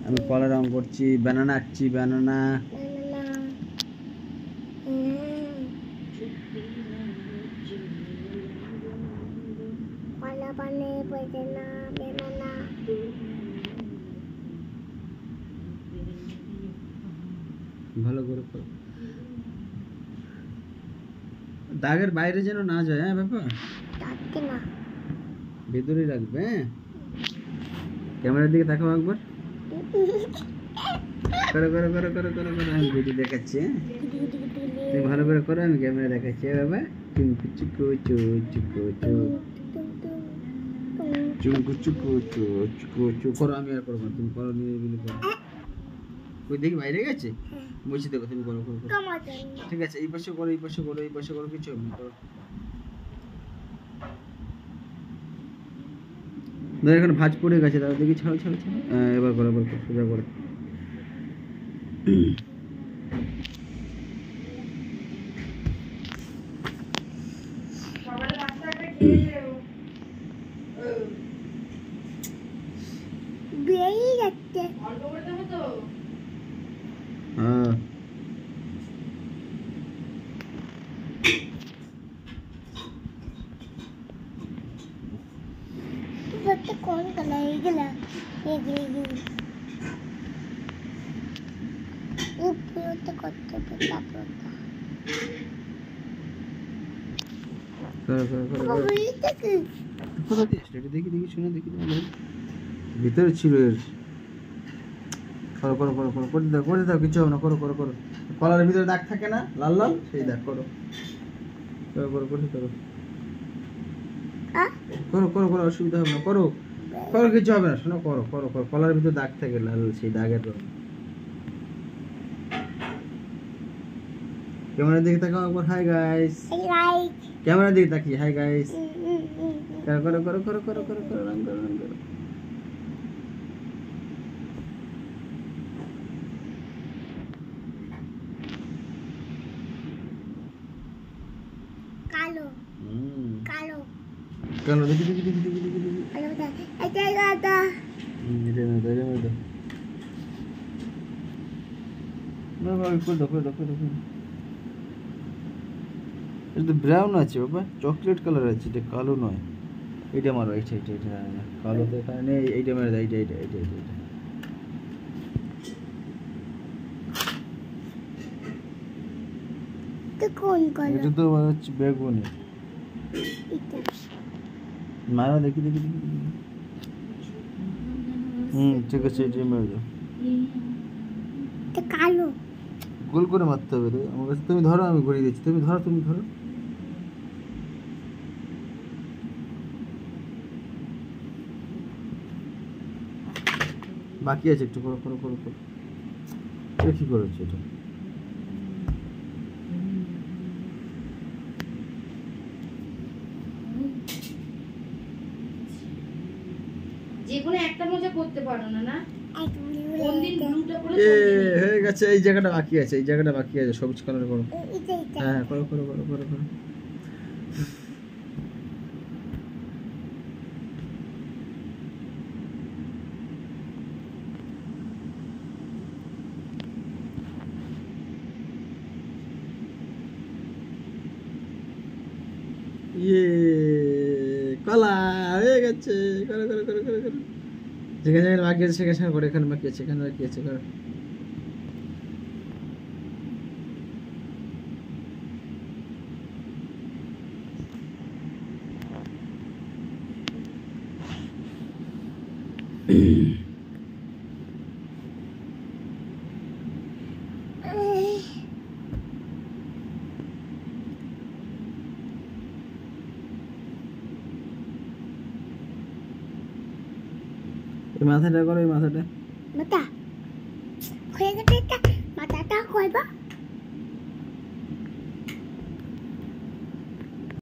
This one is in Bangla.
আমি কলা রং করছি, ব্যানানা আঁকছি, ব্যানানা। ভালো করে করো, দাগের বাইরে যেন না যায়। হ্যাঁ বাবা, ভেতরে রাখবে। হ্যাঁ, ক্যামেরার দিকে তাকাও একবার। করো করো করো করো করো করো, আমি ভিডিও দেখাচ্ছি। তুমি ভালো করে করো, আমি ক্যামেরা দেখাচ্ছি। বাবা চুমকু চুকু চু চুকু চু চুমকু চুকু চু চুকু চু করো। আমি আর করবো না, তুমি করো, নিয়ে করো। ওই দেখি বাইরে গেছে, বলছি দেখো, তুমি করো করো। ঠিক আছে, এই পাশে করো, এই পাশে করো, এই পাশে করো, কিছু হবে না, করো। এখন ভাঁজ পড়ে গেছে, তাহলে দেখি, ছাড়ো ছাড়ো ছাড়ো। এবার করো, এবার করো, সোজা করো। হ্যাঁ, कौन कलर ये गला ये ऊपर तो कत्ते पता पता করো করো করো করো। কোথা দিয়ে আসলো এটা? দেখি দেখি, শুনে দেখি। ভিতরে ছিল এর। করো করো করো করো, করে দাও করে দাও, কিছু হবে না, করো করো করো। কলারের ভিতরে দাগ থাকে না, লাল লাল, সেই দাগ। করো করো করো করো করো করো করো করো, অসুবিধা হবে না, করো করো, কিছু হবে না, শোনো, করো করো করো। কলারের ভিতরে দাগ থাকে লাল, সেই দাগের রং। ক্যামেরার দিকে তাকাও একবার। হাই গাইস, ক্যামেরার দিকে তাকিয়ে হাই গাইস। করো করো করো করো করো করো করো, রং করো রং করো। कालो कालो কালো, দেখি দেখি দেখি দেখি দেখি দেখি। कालो दा এটা গাদা এটা না, এটা না, না বাবা, করে দাও করে দাও করে দাও। এটা তো ব্রাউন আছে বাবা, চকলেট কালার আছে, এটা কালো নয়। এটা মারো, এইটা এইটা এইটা, না কালো তো এখানে নেই। এইটা মেরে দাও, এইটা এইটা এইটা এইটা। তো কোন কালো এটা তো মানে হচ্ছে বেগুনি। এটা মারো, দেখি দেখি দেখি দেখি। ঠিক আছে, এইটা মেরে দাও। এটা কালো গোল করে মারতে হবে রে আমার কাছে। তুমি ধরো, আমি ঘুরিয়ে দিচ্ছি, তুমি ধরো, তুমি ধরো। বাকি আছে, একটু করো করো করো করো। এটা কি করেছো এটা? যেকোনো একটা মজা করতে পারো না না? কোন দিন ব্লুটা পরে হয়ে গেছে। এই জায়গাটা বাকি আছে, এই জায়গাটা বাকি আছে, সবুজ কালার করো। হ্যাঁ করো করো করো করো করো। কলা হয়ে গেছে। করো করো করো করো করো। যেখানে যেখানে বাকি আছে সেখানে করো, এখানে বাকি আছে, এখানে বাকি আছে, করো। এই মাথাটা করো, এই মাথাটা। মাথা হয়ে গেছে, এটা মাথাটা কইবা।